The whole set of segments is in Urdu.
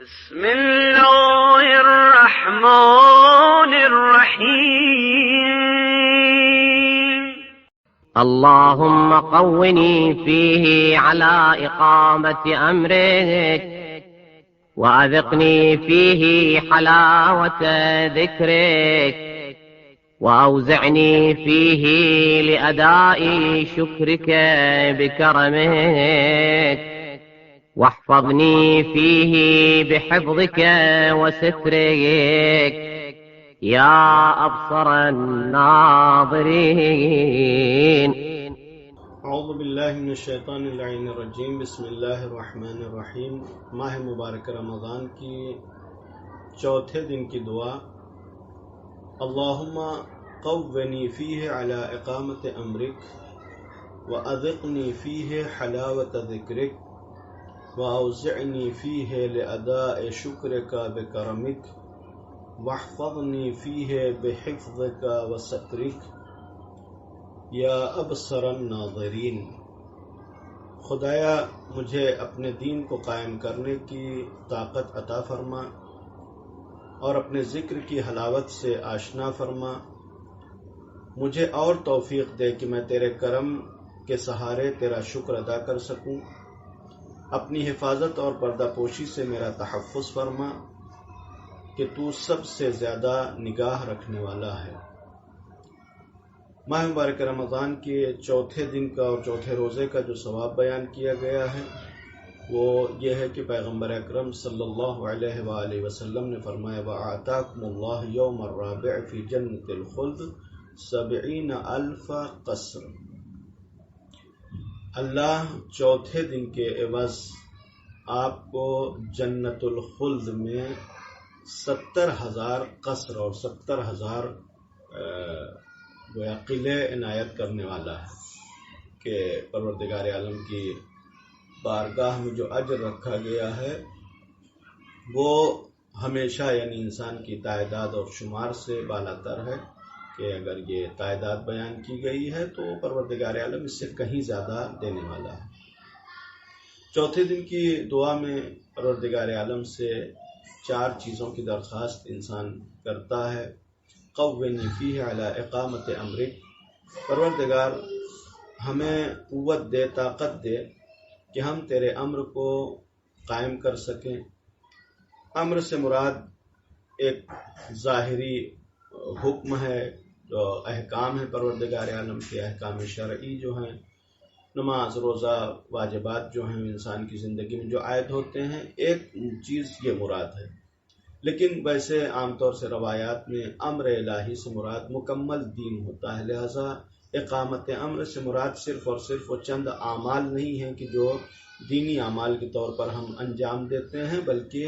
بسم الله الرحمن الرحيم. اللهم قوني فيه على إقامة أمرك، وأذقني فيه حلاوة ذكرك، وأوزعني فيه لأداء شكرك بكرمك، واحفظني فيه بحفظك وسترك يا أبصر الناظرين. اعوذ باللہ من الشیطان اللعین الرجیم. بسم اللہ الرحمن الرحیم. ماہ مبارک رمضان کی چوتھے دن کی دعا. اللہم قونی فیہ علی اقامت امرک، واذقنی فیہ حلاوت ذکرک، واوزعنی فیہ لاداء شکرک بکرمک، واحفظنی فیہ بحفظک وسترک یا ابصر الناظرین. خدایا مجھے اپنے دین کو قائم کرنے کی طاقت عطا فرما اور اپنے ذکر کی حلاوت سے آشنا فرما. مجھے اور توفیق دے کہ میں تیرے کرم کے سہارے تیرا شکر ادا کر سکوں. اپنی حفاظت اور پردہ پوشی سے میرا تحفظ فرما کہ تو سب سے زیادہ نگاہ رکھنے والا ہے. ماہ مبارک رمضان کے چوتھے دن کا اور چوتھے روزے کا جو ثواب بیان کیا گیا ہے وہ یہ ہے کہ پیغمبر اکرم صلی اللہ علیہ وآلہ وسلم نے فرمایا وَآتَاكُمُ اللَّهُ يَوْمَ الرَّابِعِ فِي جَنَّةِ الْخُلْدِ 70,000 قصر. اللہ چوتھے دن کے عوض آپ کو جنت الخلد میں 70,000 قصر اور 70,000 گویا قلعے عنایت کرنے والا ہے کہ پروردگار عالم کی بارگاہ میں جو اجر رکھا گیا ہے وہ ہمیشہ یعنی انسان کی تعداد اور شمار سے بالا تر ہے کہ اگر یہ تعداد بیان کی گئی ہے تو پروردگار عالم اس سے کہیں زیادہ دینے والا ہے. چوتھے دن کی دعا میں پروردگار عالم سے 4 چیزوں کی درخواست انسان کرتا ہے. قونی فیہ علی اقامت امرک، پروردگار ہمیں قوت دے، طاقت دے کہ ہم تیرے امر کو قائم کر سکیں. امر سے مراد ایک ظاہری حکم ہے جو احکام ہے پروردگار عالم کے احکام شرعی جو ہیں، نماز روزہ واجبات جو ہیں انسان کی زندگی میں جو عائد ہوتے ہیں، ایک چیز یہ مراد ہے. لیکن ویسے عام طور سے روایات میں امر الہی سے مراد مکمل دین ہوتا ہے. لہذا اقامت امر سے مراد صرف اور صرف وہ چند اعمال نہیں ہیں کہ جو دینی اعمال کے طور پر ہم انجام دیتے ہیں، بلکہ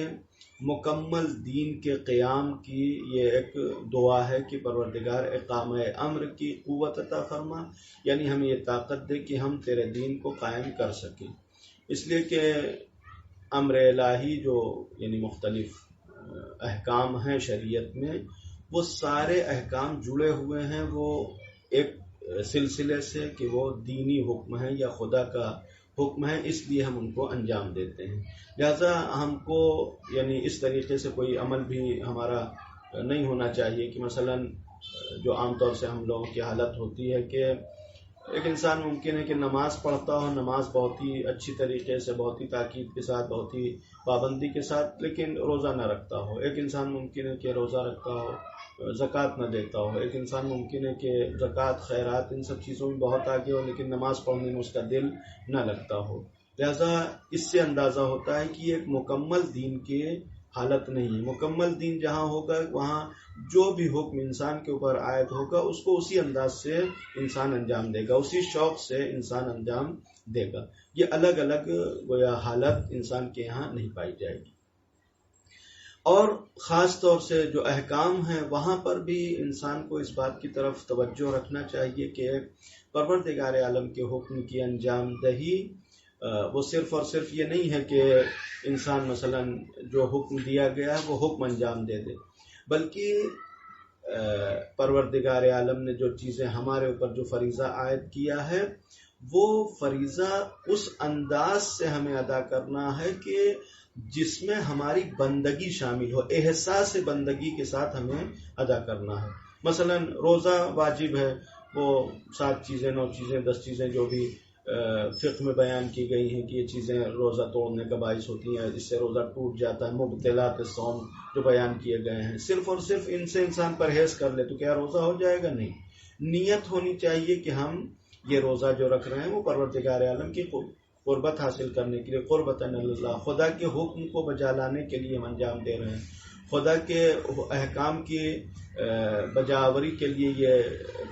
مکمل دین کے قیام کی یہ ایک دعا ہے کہ پروردگار اقامہ امر کی قوت عطا فرما، یعنی ہمیں یہ طاقت دے کہ ہم تیرے دین کو قائم کر سکیں. اس لیے کہ امر الہی جو یعنی مختلف احکام ہیں شریعت میں، وہ سارے احکام جڑے ہوئے ہیں وہ ایک سلسلے سے کہ وہ دینی حکم ہے یا خدا کا حکم ہے، اس لیے ہم ان کو انجام دیتے ہیں. لہذا ہم کو یعنی اس طریقے سے کوئی عمل بھی ہمارا نہیں ہونا چاہیے کہ مثلا جو عام طور سے ہم لوگوں کی حالت ہوتی ہے کہ ایک انسان ممکن ہے کہ نماز پڑھتا ہو، نماز بہت ہی اچھی طریقے سے، بہت ہی تاکید کے ساتھ، بہت ہی پابندی کے ساتھ، لیکن روزہ نہ رکھتا ہو. ایک انسان ممکن ہے کہ روزہ رکھتا ہو، زکوٰۃ نہ دیتا ہو. ایک انسان ممکن ہے کہ زکوٰۃ، خیرات، ان سب چیزوں میں بہت آگے ہو لیکن نماز پڑھنے میں اس کا دل نہ لگتا ہو. لہذا اس سے اندازہ ہوتا ہے کہ یہ ایک مکمل دین کی حالت نہیں ہے. مکمل دین جہاں ہوگا وہاں جو بھی حکم انسان کے اوپر عائد ہوگا اس کو اسی انداز سے انسان انجام دے گا، اسی شوق سے انسان انجام دے گا. یہ الگ الگ گویا حالت انسان کے یہاں نہیں پائی جائے گی. اور خاص طور سے جو احکام ہیں وہاں پر بھی انسان کو اس بات کی طرف توجہ رکھنا چاہیے کہ پروردگار عالم کے حکم کی انجام دہی وہ صرف اور صرف یہ نہیں ہے کہ انسان مثلا جو حکم دیا گیا ہے وہ حکم انجام دے دے، بلکہ پروردگار عالم نے جو چیزیں ہمارے اوپر جو فریضہ عائد کیا ہے وہ فریضہ اس انداز سے ہمیں ادا کرنا ہے کہ جس میں ہماری بندگی شامل ہو، احساس بندگی کے ساتھ ہمیں ادا کرنا ہے۔ مثلا روزہ واجب ہے، وہ 7 چیزیں 9 چیزیں 10 چیزیں جو بھی فقہ میں بیان کی گئی ہیں کہ یہ چیزیں روزہ توڑنے کا باعث ہوتی ہیں، اس سے روزہ ٹوٹ جاتا ہے، مبطلات الصوم جو بیان کیے گئے ہیں، صرف اور صرف ان سے انسان پرہیز کر لے تو کیا روزہ ہو جائے گا؟ نہیں، نیت ہونی چاہیے کہ ہم یہ روزہ جو رکھ رہے ہیں وہ پروردگار عالم کی قربت حاصل کرنے کے لیے، قربتاً اللہ، خدا کے حکم کو بجا لانے کے لیے ہم انجام دے رہے ہیں، خدا کے احکام کی بجاوری کے لیے یہ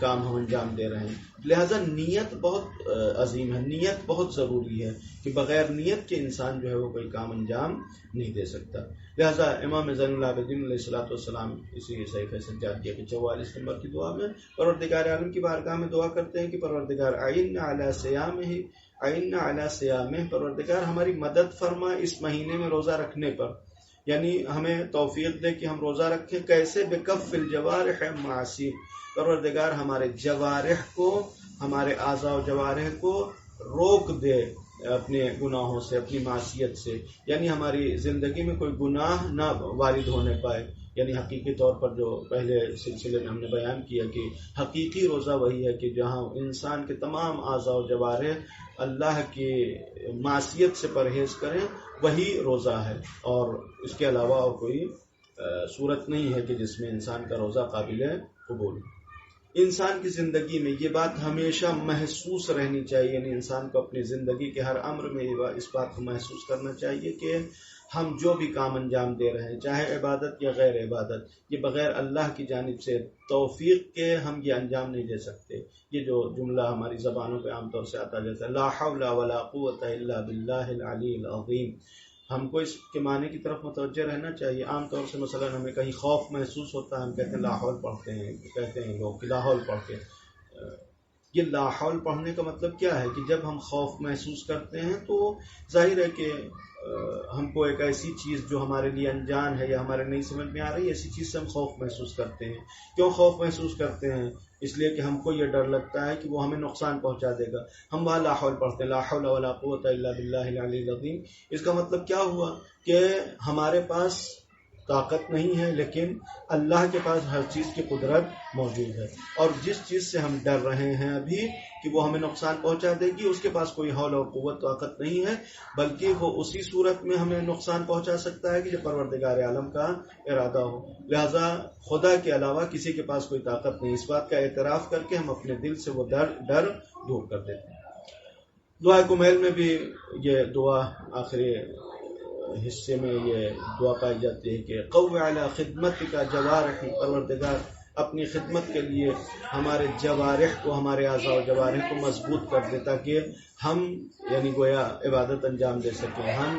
کام ہم انجام دے رہے ہیں۔ لہذا نیت بہت عظیم ہے، نیت بہت ضروری ہے کہ بغیر نیت کے انسان جو ہے وہ کوئی کام انجام نہیں دے سکتا۔ لہذا امام زین العابدین علیہ السلام اسی صحیفہ سجادیہ کے 44 نمبر کی دعا میں پروردگار عالم کی بارگاہ میں دعا کرتے ہیں کہ پروردگار اعنا علی صیامہ، اعنا علی صیامہ، پروردگار ہماری مدد فرما اس مہینے میں روزہ رکھنے پر، یعنی ہمیں توفیق دے کہ ہم روزہ رکھیں۔ کیسے؟ بکف الجوارح معاصی، پروردگار ہمارے جوارح کو، ہمارے اعضاء و جوارح کو روک دے اپنے گناہوں سے، اپنی معصیت سے، یعنی ہماری زندگی میں کوئی گناہ نہ وارد ہونے پائے۔ یعنی حقیقی طور پر جو پہلے سلسلے میں ہم نے بیان کیا کہ حقیقی روزہ وہی ہے کہ جہاں انسان کے تمام اعضاء و جوارح اللہ کی معصیت سے پرہیز کریں، وہی روزہ ہے، اور اس کے علاوہ اور کوئی صورت نہیں ہے کہ جس میں انسان کا روزہ قابل قبول۔ انسان کی زندگی میں یہ بات ہمیشہ محسوس رہنی چاہیے، یعنی انسان کو اپنی زندگی کے ہر امر میں اس بات کو محسوس کرنا چاہیے کہ ہم جو بھی کام انجام دے رہے ہیں، چاہے عبادت یا غیر عبادت، یہ بغیر اللہ کی جانب سے توفیق کے ہم یہ انجام نہیں دے سکتے۔ یہ جو جملہ ہماری زبانوں پہ عام طور سے آتا جاتا ہے، لا حول ولا قوت الا باللہ العلی العظیم، ہم کو اس کے معنی کی طرف متوجہ رہنا چاہیے۔ عام طور سے مثلا ہمیں کہیں خوف محسوس ہوتا ہے، ہم کہتے ہیں لاحول پڑھتے ہیں، کہتے ہیں لوگ کہ لاحول پڑھتے ہیں۔ یہ لاحول پڑھنے کا مطلب کیا ہے کہ جب ہم خوف محسوس کرتے ہیں تو ظاہر ہے کہ ہم کو ایک ایسی چیز جو ہمارے لیے انجان ہے یا ہمارے نہیں سمجھ میں آ رہی ہے، ایسی چیز سے ہم خوف محسوس کرتے ہیں۔ کیوں خوف محسوس کرتے ہیں؟ اس لیے کہ ہم کو یہ ڈر لگتا ہے کہ وہ ہمیں نقصان پہنچا دے گا، ہم وہاں لا حول پڑھتے ہیں، لا حول ولا قوت الا باللہ العلی العظیم۔ اس کا مطلب کیا ہوا کہ ہمارے پاس طاقت نہیں ہے، لیکن اللہ کے پاس ہر چیز کی قدرت موجود ہے، اور جس چیز سے ہم ڈر رہے ہیں ابھی کہ وہ ہمیں نقصان پہنچا دے گی، اس کے پاس کوئی حول اور قوت طاقت نہیں ہے، بلکہ وہ اسی صورت میں ہمیں نقصان پہنچا سکتا ہے کہ جب پروردگار عالم کا ارادہ ہو۔ لہذا خدا کے علاوہ کسی کے پاس کوئی طاقت نہیں، اس بات کا اعتراف کر کے ہم اپنے دل سے وہ ڈر دور کر دیتے ہیں۔ دعا کمیل میں بھی یہ دعا آخری حصے میں یہ دعا پائی جاتی ہے کہ قو علی خدمتک جوارحی، پروردگار اپنی خدمت کے لیے ہمارے جوارح کو، ہمارے اعضاء و جوارح کو مضبوط کر دے تاکہ ہم یعنی گویا عبادت انجام دے سکیں، ہم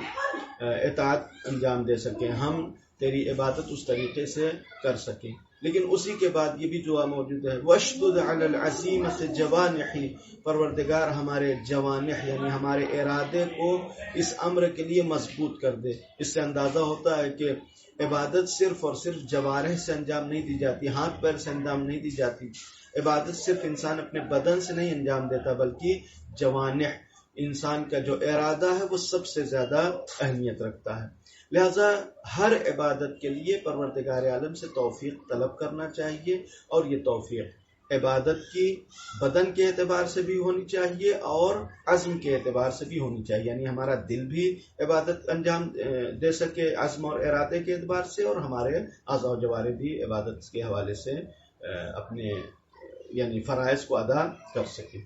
اطاعت انجام دے سکیں، ہم تیری عبادت اس طریقے سے کر سکیں۔ لیکن اسی کے بعد یہ بھی دعا موجود ہے، واشدد علی العزیمۃ جوانحی، پروردگار ہمارے جوانح یعنی ہمارے ارادے کو اس امر کے لیے مضبوط کر دے۔ اس سے اندازہ ہوتا ہے کہ عبادت صرف اور صرف جوارح سے انجام نہیں دی جاتی، ہاتھ پیر سے انجام نہیں دی جاتی، عبادت صرف انسان اپنے بدن سے نہیں انجام دیتا، بلکہ جوانح انسان کا جو ارادہ ہے وہ سب سے زیادہ اہمیت رکھتا ہے۔ لہذا ہر عبادت کے لیے پروردگار عالم سے توفیق طلب کرنا چاہیے، اور یہ توفیق عبادت کی بدن کے اعتبار سے بھی ہونی چاہیے اور عزم کے اعتبار سے بھی ہونی چاہیے، یعنی ہمارا دل بھی عبادت انجام دے سکے عزم اور ارادے کے اعتبار سے، اور ہمارے اعضاء و جوارح بھی عبادت کے حوالے سے اپنے یعنی فرائض کو ادا کر سکے۔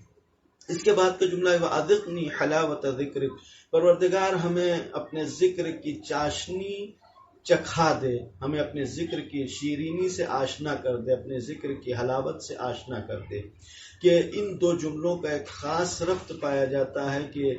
اس کے بعد کا جملہ ہے وَأَذِقْنِي حَلَاوَةَ ذِكْرِكَ، پروردگار ہمیں اپنے ذکر کی چاشنی چکھا دے، ہمیں اپنے ذکر کی شیرینی سے آشنا کر دے، اپنے ذکر کی حلاوت سے آشنا کر دے۔ کہ ان دو جملوں کا ایک خاص ربط پایا جاتا ہے کہ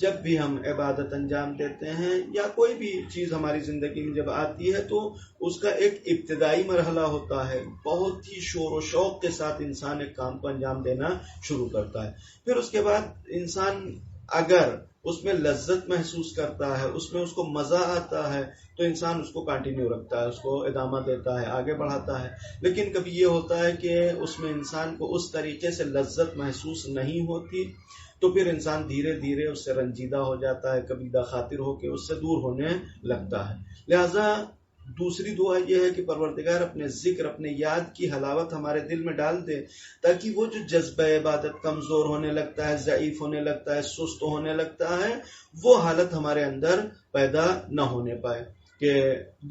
جب بھی ہم عبادت انجام دیتے ہیں یا کوئی بھی چیز ہماری زندگی میں جب آتی ہے تو اس کا ایک ابتدائی مرحلہ ہوتا ہے، بہت ہی شور و شوق کے ساتھ انسان ایک کام کو انجام دینا شروع کرتا ہے، پھر اس کے بعد انسان اگر اس میں لذت محسوس کرتا ہے، اس میں اس کو مزہ آتا ہے تو انسان اس کو کنٹینیو رکھتا ہے، اس کو ادامہ دیتا ہے، آگے بڑھاتا ہے۔ لیکن کبھی یہ ہوتا ہے کہ اس میں انسان کو اس طریقے سے لذت محسوس نہیں ہوتی تو پھر انسان دھیرے دھیرے اس سے رنجیدہ ہو جاتا ہے، کبیدہ خاطر ہو کے اس سے دور ہونے لگتا ہے۔ لہذا دوسری دعا یہ ہے کہ پروردگار اپنے ذکر، اپنے یاد کی حلاوت ہمارے دل میں ڈال دے، تاکہ وہ جو جذبہ عبادت کمزور ہونے لگتا ہے، ضعیف ہونے لگتا ہے، سست ہونے لگتا ہے، وہ حالت ہمارے اندر پیدا نہ ہونے پائے۔ کہ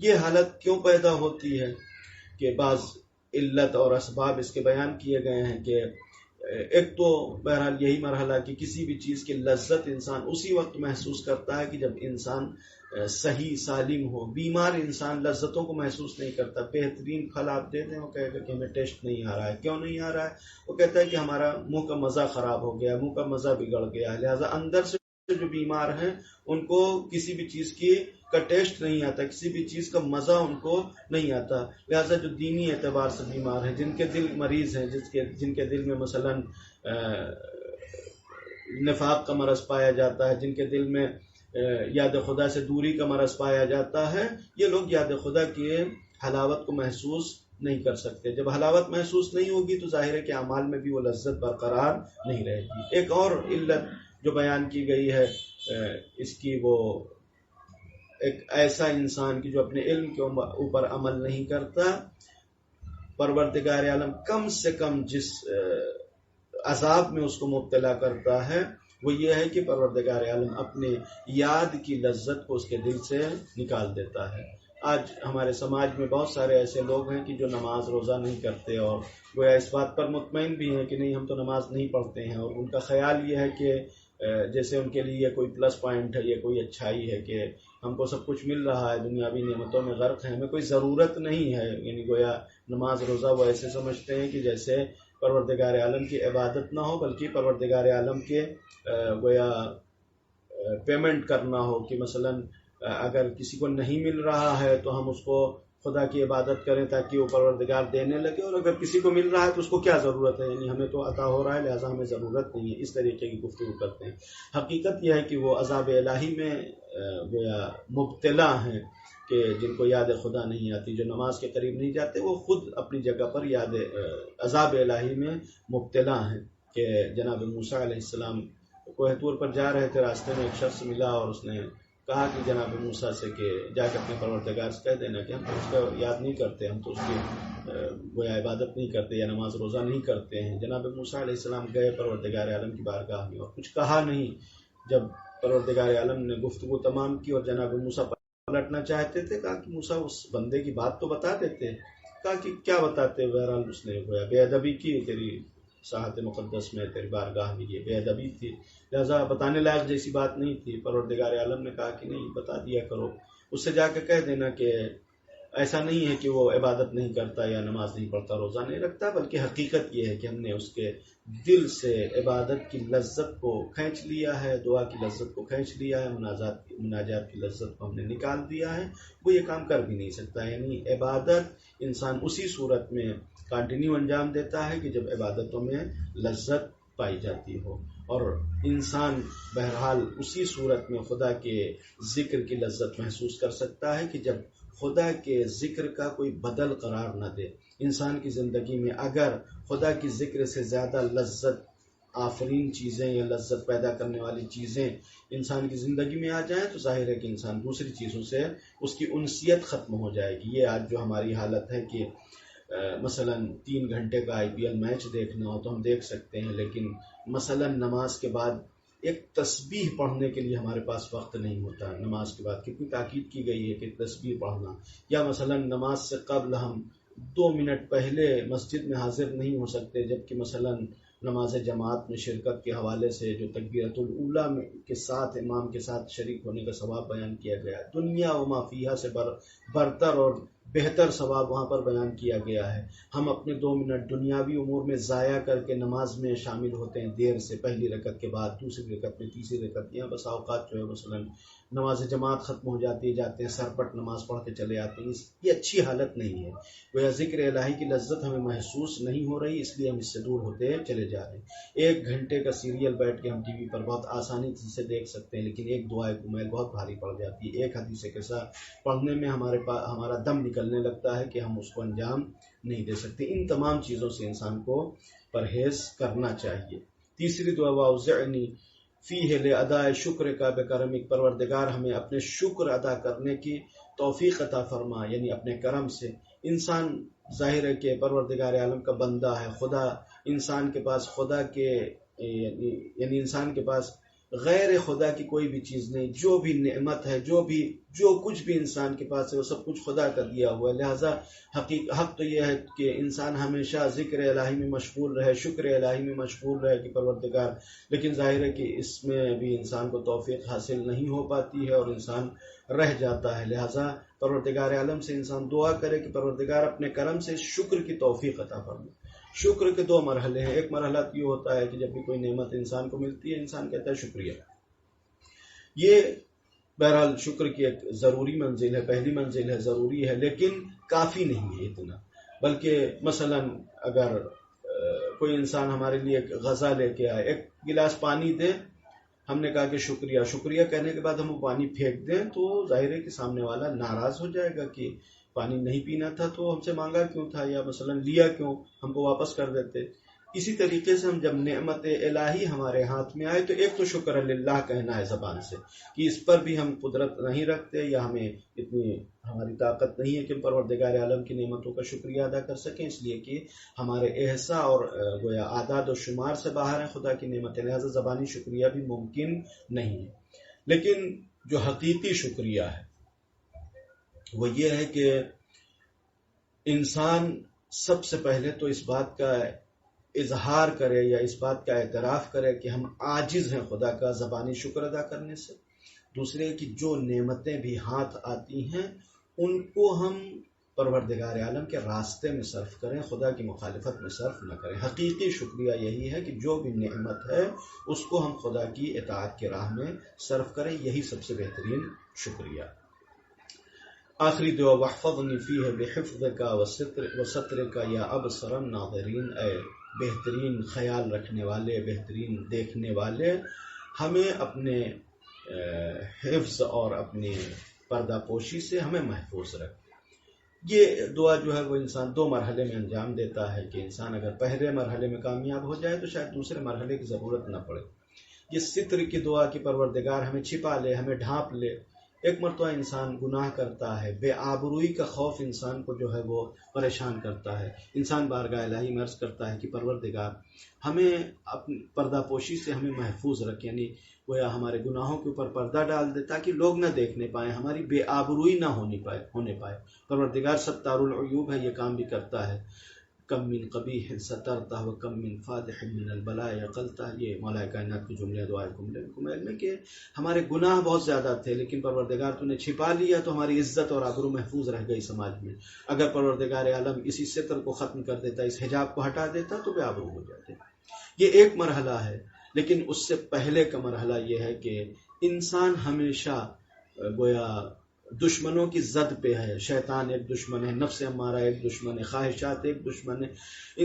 یہ حالت کیوں پیدا ہوتی ہے؟ کہ بعض علت اور اسباب اس کے بیان کیے گئے ہیں کہ ایک تو بہرحال یہی مرحلہ کہ کسی بھی چیز کی لذت انسان اسی وقت محسوس کرتا ہے کہ جب انسان صحیح سالم ہو۔ بیمار انسان لذتوں کو محسوس نہیں کرتا۔ بہترین پھل آپ دے دیں، وہ کہے گا کہ ہمیں ٹیسٹ نہیں آ رہا ہے۔ کیوں نہیں آ رہا ہے؟ وہ کہتا ہے کہ ہمارا منہ کا مزہ خراب ہو گیا، منہ کا مزہ بگڑ گیا ہے۔ لہٰذا اندر سے جو بیمار ہیں ان کو کسی بھی چیز کا ٹیسٹ نہیں آتا، کسی بھی چیز کا مزہ ان کو نہیں آتا۔ لہٰذا جو دینی اعتبار سے بیمار ہیں، جن کے دل مریض ہیں، جن کے دل میں مثلاً نفاق کا مرض پایا جاتا ہے، جن کے دل میں یاد خدا سے دوری کا مرض پایا جاتا ہے، یہ لوگ یاد خدا کی حلاوت کو محسوس نہیں کر سکتے۔ جب حلاوت محسوس نہیں ہوگی تو ظاہر ہے کہ اعمال میں بھی وہ لذت برقرار نہیں رہے گی۔ ایک اور علت جو بیان کی گئی ہے اس کی، وہ ایک ایسا انسان کی جو اپنے علم کے اوپر عمل نہیں کرتا، پروردگار عالم کم سے کم جس عذاب میں اس کو مبتلا کرتا ہے وہ یہ ہے کہ پروردگار عالم اپنے یاد کی لذت کو اس کے دل سے نکال دیتا ہے۔ آج ہمارے سماج میں بہت سارے ایسے لوگ ہیں کہ جو نماز روزہ نہیں کرتے اور گویا اس بات پر مطمئن بھی ہیں کہ نہیں ہم تو نماز نہیں پڑھتے ہیں، اور ان کا خیال یہ ہے کہ جیسے ان کے لیے یہ کوئی پلس پوائنٹ ہے، یہ کوئی اچھائی ہے کہ ہم کو سب کچھ مل رہا ہے، دنیاوی نعمتوں میں غرق ہے، ہمیں کوئی ضرورت نہیں ہے۔ یعنی گویا نماز روزہ وہ ایسے سمجھتے ہیں کہ جیسے پروردگار عالم کی عبادت نہ ہو بلکہ پروردگار عالم کے گویا پیمنٹ کرنا ہو، کہ مثلا اگر کسی کو نہیں مل رہا ہے تو ہم اس کو خدا کی عبادت کریں تاکہ وہ پروردگار دینے لگے، اور اگر کسی کو مل رہا ہے تو اس کو کیا ضرورت ہے، یعنی ہمیں تو عطا ہو رہا ہے لہٰذا ہمیں ضرورت نہیں ہے۔ اس طریقے کی گفتگو کرتے ہیں۔ حقیقت یہ ہے کہ وہ عذاب الہی میں گویا مبتلا ہیں، کہ جن کو یاد خدا نہیں آتی، جو نماز کے قریب نہیں جاتے، وہ خود اپنی جگہ پر عذاب الہی میں مبتلا ہیں۔ کہ جناب موسیٰ علیہ السلام کوہ طور پر جا رہے تھے، راستے میں ایک شخص ملا اور اس نے کہا کہ جناب موسیٰ سے کہ جا کے اپنے پروردگار سے کہہ دینا کہ ہم تو اس کا یاد نہیں کرتے، ہم تو اس کی گویا عبادت نہیں کرتے یا نماز روزہ نہیں کرتے ہیں۔ جناب موسیٰ علیہ السلام گئے پروردگار عالم کی بارگاہ میں اور کچھ کہا نہیں۔ جب پروردگار عالم نے گفتگو تمام کی اور جناب موسیٰ پلٹنا چاہتے تھے، کہا کہ موسیٰ اس بندے کی بات تو بتا دیتے۔ کہا کہ کیا بتاتے؟ بہرحال اس نے گویا بے ادبی کی، تیری ساحت مقدس میں تیری بارگاہ میں یہ بے ادبی تھی، لہذا بتانے لائق جیسی بات نہیں تھی۔ پروردگار عالم نے کہا کہ نہیں، بتا دیا کرو، اس سے جا کے کہہ دینا کہ ایسا نہیں ہے کہ وہ عبادت نہیں کرتا یا نماز نہیں پڑھتا، روزہ نہیں رکھتا، بلکہ حقیقت یہ ہے کہ ہم نے اس کے دل سے عبادت کی لذت کو کھینچ لیا ہے، دعا کی لذت کو کھینچ لیا ہے، مناجات کی لذت کو ہم نے نکال دیا ہے، وہ یہ کام کر بھی نہیں سکتا۔ یعنی عبادت انسان اسی صورت میں کنٹینیو انجام دیتا ہے کہ جب عبادتوں میں لذت پائی جاتی ہو، اور انسان بہرحال اسی صورت میں خدا کے ذکر کی لذت محسوس کر سکتا ہے کہ جب خدا کے ذکر کا کوئی بدل قرار نہ دے۔ انسان کی زندگی میں اگر خدا کی ذکر سے زیادہ لذت آفرین چیزیں یا لذت پیدا کرنے والی چیزیں انسان کی زندگی میں آ جائیں تو ظاہر ہے کہ انسان دوسری چیزوں سے اس کی انسیت ختم ہو جائے گی۔ یہ آج جو ہماری حالت ہے کہ مثلا 3 گھنٹے کا IPL میچ دیکھنا ہو تو ہم دیکھ سکتے ہیں، لیکن مثلا نماز کے بعد ایک تسبیح پڑھنے کے لیے ہمارے پاس وقت نہیں ہوتا۔ نماز کے بعد کتنی تاکید کی گئی ہے کہ تسبیح پڑھنا، یا مثلا نماز سے قبل ہم 2 منٹ پہلے مسجد میں حاضر نہیں ہو سکتے، جبکہ مثلا نماز جماعت میں شرکت کے حوالے سے جو تکبیرۃ الاولیٰ کے ساتھ امام کے ساتھ شریک ہونے کا ثواب بیان کیا گیا، دنیا و ما فیہا سے برتر اور بہتر ثواب وہاں پر بیان کیا گیا ہے۔ ہم اپنے 2 منٹ دنیاوی امور میں ضائع کر کے نماز میں شامل ہوتے ہیں دیر سے، پہلی رکعت کے بعد، دوسری رکعت میں، تیسری رکعت، یا بس اوقات جو ہے مثلا نماز جماعت ختم ہو جاتی ہے، جاتے ہیں سرپٹ نماز پڑھ کے چلے آتے ہیں۔ یہ اچھی حالت نہیں ہے۔ گویا ذکر الہی کی لذت ہمیں محسوس نہیں ہو رہی، اس لیے ہم اس سے دور ہوتے چلے جا رہے ہیں۔ 1 گھنٹے کا سیریل بیٹھ کے ہم ٹی وی پر بہت آسانی سے دیکھ سکتے ہیں، لیکن ایک دعا کو میل بہت بھاری پڑ جاتی ہے۔ ایک حدیث کے ساتھ پڑھنے میں ہمارا دم نکلنے لگتا ہے کہ ہم اس کو انجام نہیں دے سکتے۔ ان تمام چیزوں سے انسان کو پرہیز کرنا چاہیے۔ تیسری دعا واوزعنی فیہ لاداء شکر کا بکرمک، پروردگار ہمیں اپنے شکر ادا کرنے کی توفیق عطا فرما، یعنی اپنے کرم سے۔ انسان ظاہر ہے کہ پروردگار عالم کا بندہ ہے، خدا انسان کے پاس خدا کے یعنی انسان کے پاس غیر خدا کی کوئی بھی چیز نہیں، جو بھی نعمت ہے، جو کچھ بھی انسان کے پاس ہے وہ سب کچھ خدا کا دیا ہوا ہے۔ لہذا حق تو یہ ہے کہ انسان ہمیشہ ذکر الہی میں مشغول رہے، شکر الہی میں مشغول رہے کہ پروردگار، لیکن ظاہر ہے کہ اس میں بھی انسان کو توفیق حاصل نہیں ہو پاتی ہے اور انسان رہ جاتا ہے۔ لہذا پروردگار عالم سے انسان دعا کرے کہ پروردگار اپنے کرم سے شکر کی توفیق عطا فرمائے۔ شکر کے دو مرحلے ہیں، ایک مرحلہ یہ ہوتا ہے کہ جب بھی کوئی نعمت انسان کو ملتی ہے انسان کہتا ہے شکریہ۔ یہ بہرحال شکر کی ایک ضروری منزل ہے، پہلی منزل ہے، ضروری ہے، لیکن کافی نہیں ہے اتنا۔ بلکہ مثلا اگر کوئی انسان ہمارے لیے ایک غذا لے کے آئے، ایک گلاس پانی دے، ہم نے کہا کہ شکریہ کہنے کے بعد ہم وہ پانی پھینک دیں تو ظاہر ہے کہ سامنے والا ناراض ہو جائے گا کہ پانی نہیں پینا تھا تو ہم سے مانگا کیوں تھا، یا مثلا لیا کیوں، ہم کو واپس کر دیتے۔ اسی طریقے سے ہم جب نعمت الہی ہمارے ہاتھ میں آئے تو ایک تو شکر للہ کہنا ہے زبان سے کہ اس پر بھی ہم قدرت نہیں رکھتے یا ہمیں اتنی ہماری طاقت نہیں ہے کہ ہم پروردگار عالم کی نعمتوں کا شکریہ ادا کر سکیں، اس لیے کہ ہمارے احصاء اور گویا اعداد و شمار سے باہر ہیں خدا کی نعمتیں، لہذا زبانی شکریہ بھی ممکن نہیں ہے۔ لیکن جو حقیقی شکریہ ہے وہ یہ ہے کہ انسان سب سے پہلے تو اس بات کا اظہار کرے یا اس بات کا اعتراف کرے کہ ہم عاجز ہیں خدا کا زبانی شکر ادا کرنے سے۔ دوسرے کہ جو نعمتیں بھی ہاتھ آتی ہیں ان کو ہم پروردگار عالم کے راستے میں صرف کریں، خدا کی مخالفت میں صرف نہ کریں۔ حقیقی شکریہ یہی ہے کہ جو بھی نعمت ہے اس کو ہم خدا کی اطاعت کی راہ میں صرف کریں، یہی سب سے بہترین شکریہ۔ آخری دعا واحفظنی فیہ بحفظک وسترک یا ابصر الناظرین، اے بہترین خیال رکھنے والے، بہترین دیکھنے والے، ہمیں اپنے حفظ اور اپنے پردہ پوشی سے ہمیں محفوظ رکھ۔ یہ دعا جو ہے وہ انسان دو مرحلے میں انجام دیتا ہے کہ انسان اگر پہلے مرحلے میں کامیاب ہو جائے تو شاید دوسرے مرحلے کی ضرورت نہ پڑے۔ یہ ستر کی دعا کہ پروردگار ہمیں چھپا لے، ہمیں ڈھانپ لے۔ ایک مرتبہ انسان گناہ کرتا ہے، بے آبروئی کا خوف انسان کو جو ہے وہ پریشان کرتا ہے، انسان بارگاہ الہی میں عرض کرتا ہے کہ پروردگار ہمیں اپنی پردہ پوشی سے ہمیں محفوظ رکھ، یعنی گویا ہمارے گناہوں کے اوپر پردہ ڈال دے تاکہ لوگ نہ دیکھنے پائیں، ہماری بے آبروئی نہ ہونے پائے۔ پروردگار ستار العیوب ہے، یہ کام بھی کرتا ہے۔ کم من قبیح سترتہ و کم من فادح من البلاء عقلتہ، یہ مولا کائنات کی جملے دعائے کمل میں کہ ہمارے گناہ بہت زیادہ تھے لیکن پروردگار تو نے چھپا لیا تو ہماری عزت اور آبرو محفوظ رہ گئی سماج میں۔ اگر پروردگار عالم اسی ستر کو ختم کر دیتا، اس حجاب کو ہٹا دیتا تو بے آبرو ہو جاتے۔ یہ ایک مرحلہ ہے، لیکن اس سے پہلے کا مرحلہ یہ ہے کہ انسان ہمیشہ گویا دشمنوں کی زد پہ ہے۔ شیطان ایک دشمن ہے، نفس امارہ ایک دشمن ہے، خواہشات ایک دشمن ہے۔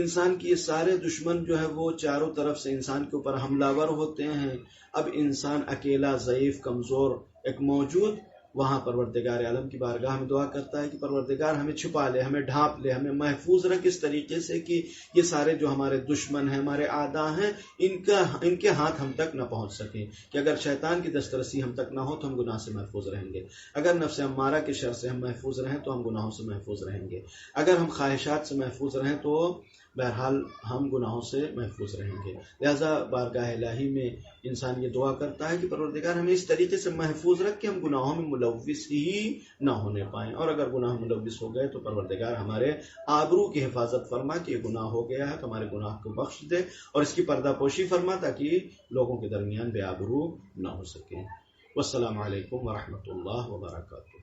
انسان کی یہ سارے دشمن جو ہے وہ چاروں طرف سے انسان کے اوپر حملہ ور ہوتے ہیں۔ اب انسان اکیلا، ضعیف، کمزور ایک موجود وہاں پروردگار عالم کی بارگاہ میں دعا کرتا ہے کہ پروردگار ہمیں چھپا لے، ہمیں ڈھانپ لے، ہمیں محفوظ رکھ اس طریقے سے کہ یہ سارے جو ہمارے دشمن ہیں، ہمارے اعداء ہیں، ان کے ہاتھ ہم تک نہ پہنچ سکیں، کہ اگر شیطان کی دسترسی ہم تک نہ ہو تو ہم گناہ سے محفوظ رہیں گے۔ اگر نفس امارہ کے شر سے ہم محفوظ رہیں تو ہم گناہوں سے محفوظ رہیں گے۔ اگر ہم خواہشات سے محفوظ رہیں تو بہرحال ہم گناہوں سے محفوظ رہیں گے۔ لہذا بارگاہ الہی میں انسان یہ دعا کرتا ہے کہ پروردگار ہمیں اس طریقے سے محفوظ رکھ کہ ہم گناہوں میں ملوث ہی نہ ہونے پائیں، اور اگر گناہ ملوث ہو گئے تو پروردگار ہمارے آبرو کی حفاظت فرما کہ یہ گناہ ہو گیا ہے تو ہمارے گناہ کو بخش دے، اور اس کی پردہ پوشی فرما تاکہ لوگوں کے درمیان بے آبرو نہ ہو سکے۔ والسلام علیکم ورحمۃ اللہ وبرکاتہ۔